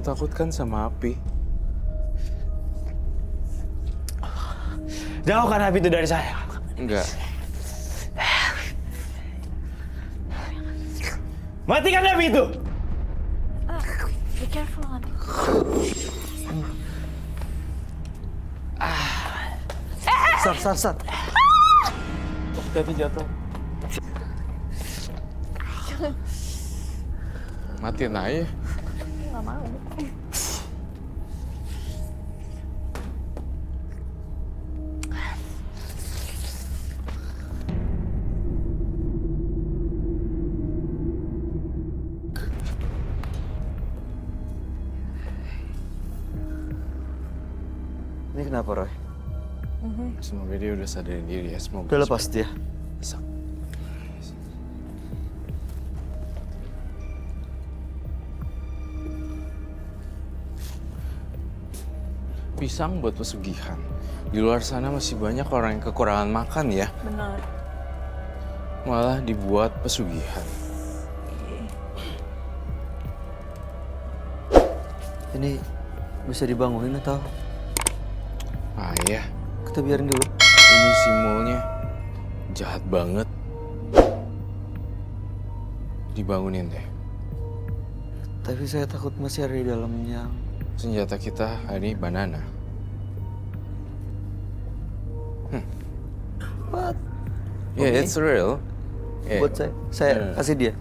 takut kan sama api. Jauhkan api itu dari saya. Enggak. Matikan api itu. Be careful, hon. Sat. Jadi jatuh. Matiin aja. Nggak mau. Ini kenapa, Roy? Semoga dia udah sadarin diri ya. Semoga. Udah lepas dia. Bisa. Pisang buat pesugihan. Di luar sana masih banyak orang yang kekurangan makan ya. Benar. Malah dibuat pesugihan. Ini bisa dibangunin atau Ah iya, kita biarin dulu? ini simbolnya jahat banget. Dibangunin deh. Tapi saya takut masih ada di dalamnya. Senjata kita hari ini banana. What? Yeah, Oke. it's real. Yeah. Buat saya Hmm. kasih dia.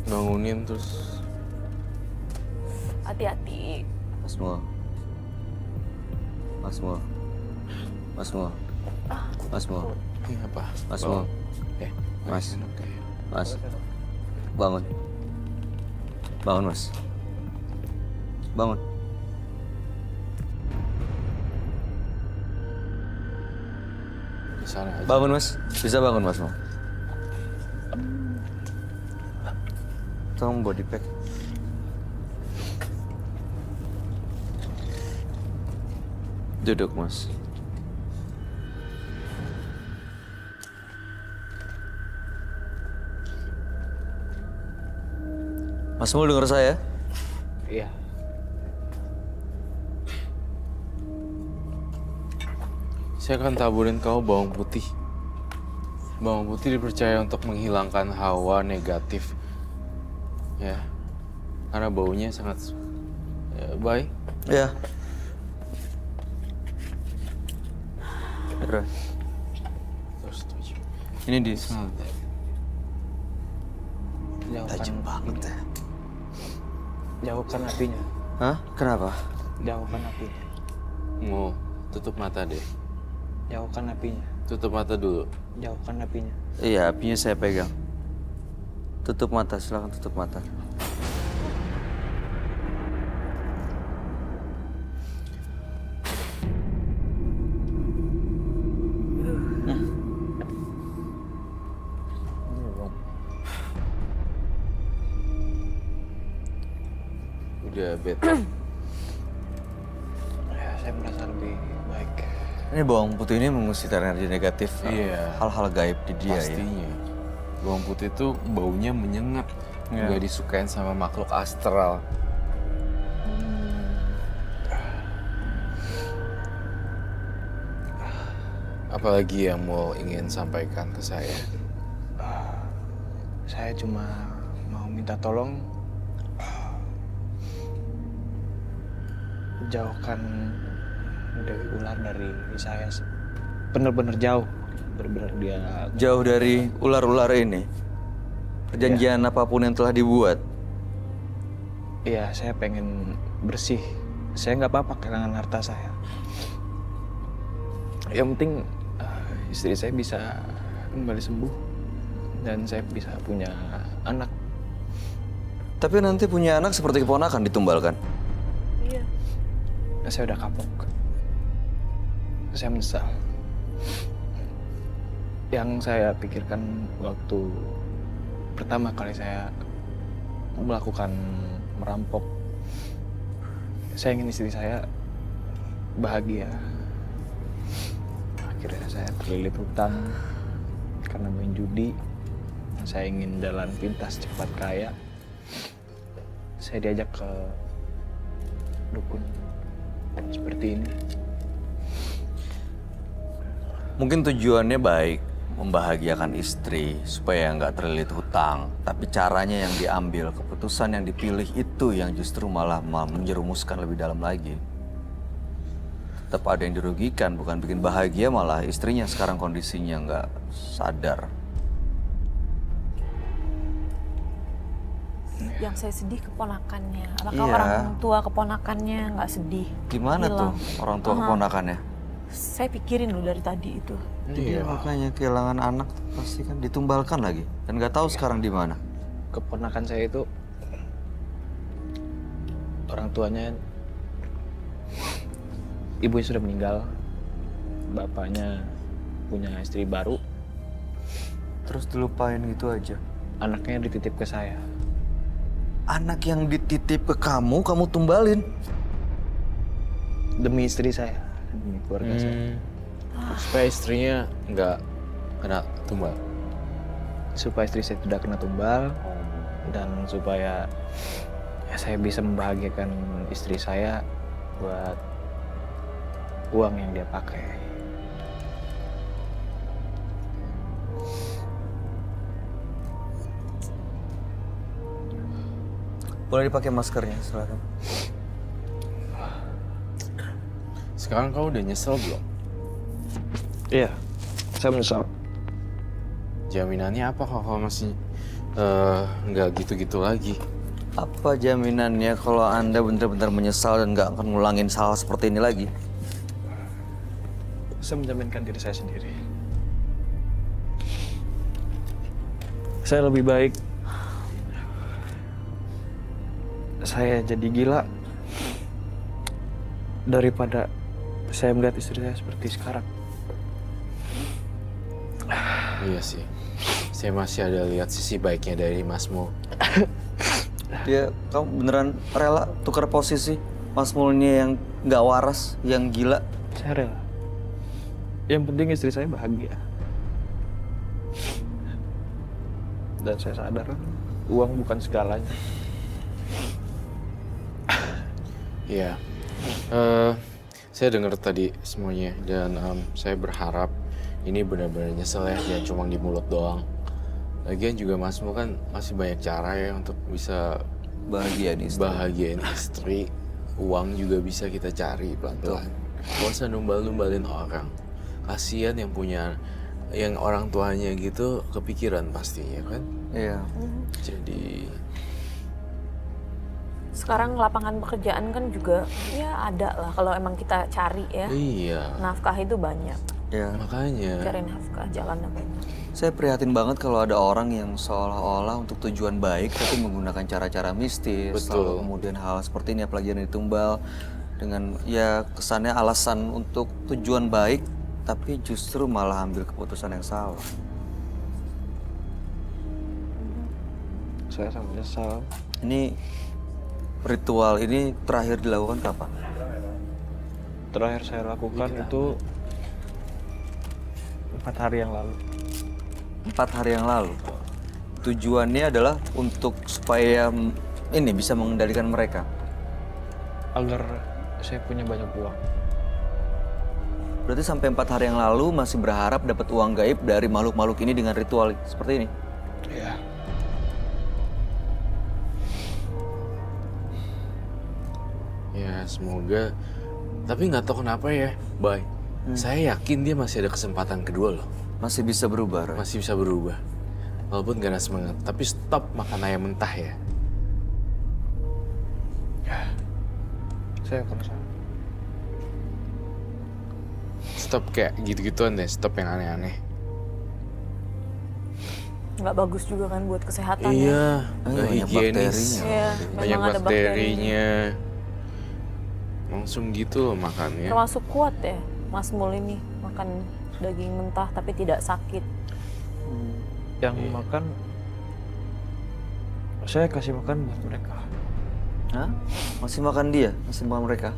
Bangunin terus. Hati-hati. Mas Mo. Ini apa? Mas Bangun. Mo. Mas. Oke. Mas. Bangun. Bangun, Mas. Bangun. Di sana aja. Bangun, Mas. Bisa bangun, Mas Mo. Tolong body pack. Duduk, Mas. Mas Mo denger saya? Iya. Saya akan taburin kau bawang putih. Bawang putih dipercaya untuk menghilangkan hawa negatif. Ya. Karena baunya sangat baik. Iya. Roy, Terus setuju. ini di Jauhkan banget ya. Jauhkan apinya. Hah? Kenapa? Jauhkan apinya. Mau tutup mata deh. Jauhkan apinya. Tutup mata dulu. Jauhkan apinya. Iya, apinya saya pegang. Tutup mata, silakan tutup mata. Udah better. Ya, saya merasa lebih baik. Ini bawang putih ini mengusir energi negatif. Iya. Hal-hal gaib di dia ya. Pastinya. Bawang putih itu baunya menyengat. Iya. Nggak disukain sama makhluk astral. Apalagi yang mau ingin sampaikan ke saya? Saya cuma mau minta tolong jauhkan Dewi Ular dari saya. Bener-bener jauh. Bener-bener dia. Jauh dari ular-ular ini. Perjanjian apapun yang telah dibuat. Iya, saya pengen bersih. Saya nggak apa-apa kehilangan harta saya. Yang penting istri saya bisa kembali sembuh dan saya bisa punya anak. Tapi nanti punya anak seperti keponakan ditumbalkan. Iya. Saya udah kapok. Saya menyesal. Yang saya pikirkan waktu pertama kali saya melakukan merampok, saya ingin istri saya bahagia. Akhirnya saya terlilit hutang karena main judi. Saya ingin jalan pintas cepat kaya. Saya diajak ke dukun seperti ini. Mungkin tujuannya baik, membahagiakan istri supaya nggak terlilit hutang. Tapi caranya yang diambil, keputusan yang dipilih itu yang justru malah menjerumuskan lebih dalam lagi. Tetap ada yang dirugikan, bukan bikin bahagia, malah istrinya sekarang kondisinya nggak sadar. Yang saya sedih keponakannya. Apakah Iya. orang tua keponakannya nggak sedih? Gimana tuh Hilang. orang tua keponakannya? Saya pikirin loh dari tadi itu. Iya, makanya kehilangan anak pasti kan ditumbalkan lagi dan nggak tahu sekarang di mana. Keponakan saya itu orang tuanya, ibunya sudah meninggal, bapaknya punya istri baru, Terus dilupain gitu aja. anaknya dititip ke saya. Anak yang dititip ke kamu tumbalin. Demi istri saya, demi keluarga saya. Supaya istrinya nggak kena tumbal. Supaya istri saya tidak kena tumbal dan supaya ya, saya bisa membahagiakan istri saya buat uang yang dia pakai. Boleh dipakai maskernya, silakan. Sekarang kau udah nyesel belum? Iya, saya menyesal. Jaminannya apa kalau kau masih nggak gitu-gitu lagi? Apa jaminannya kalau Anda benar-benar menyesal dan nggak akan ngulangin salah seperti ini lagi? Saya menjaminkan diri saya sendiri. Saya lebih baik saya jadi gila daripada saya melihat istri saya seperti sekarang. Iya sih. Saya masih ada lihat sisi baiknya dari Masmu. Dia, kamu beneran rela tukar posisi Mas Mulnya yang nggak waras, yang gila? Saya rela. Yang penting istri saya bahagia. Dan saya sadar uang bukan segalanya. Iya. Saya dengar tadi semuanya dan saya berharap ini benar-benar nyesel ya, jangan cuma di mulut doang. Lagian juga Masmu kan masih banyak cara ya untuk bisa Bahagia nih. bahagiain istri. Uang juga bisa kita cari pelan-pelan. Gak usah numbal-numbalin orang. Kasian yang punya, yang orang tuanya gitu kepikiran pastinya kan. Iya. Jadi Sekarang lapangan pekerjaan kan juga ya ada lah kalau emang kita cari ya. iya, Nafkah itu banyak. Iya. makanya. Cari nafkah jalannya banyak. Saya prihatin banget kalau ada orang yang seolah-olah untuk tujuan baik tapi menggunakan cara-cara mistis. Betul. Lalu kemudian hal seperti ini apalagi yang ditumbal dengan ya kesannya alasan untuk tujuan baik tapi justru malah ambil keputusan yang salah. Saya sangat menyesal. Ini ritual ini terakhir dilakukan kapan? Terakhir saya lakukan itu 4 hari yang lalu. 4 hari yang lalu. Tujuannya adalah untuk supaya ini bisa mengendalikan mereka. Agar saya punya banyak uang. Berarti sampai 4 hari yang lalu masih berharap dapat uang gaib dari makhluk-makhluk ini dengan ritual seperti ini? Iya. Ya semoga. Tapi nggak tahu kenapa ya, Bay. Saya yakin dia masih ada kesempatan kedua loh. Masih bisa berubah, Roy? Masih bisa berubah. Walaupun gak ada semangat. Tapi stop makan ayam mentah ya. Saya akan usaha. Stop kayak gitu-gituan deh. Stop yang aneh-aneh. Nggak bagus juga kan buat kesehatan ya. Iya, nggak banyak higienis. bakterinya. Iya, Banyak memang ada bakterinya. Langsung gitu loh makannya. Termasuk kuat ya Mas Mul ini makan daging mentah tapi tidak sakit. Yang makan saya kasih makan buat mereka. Hah? Masih makan dia? Masih makan mereka?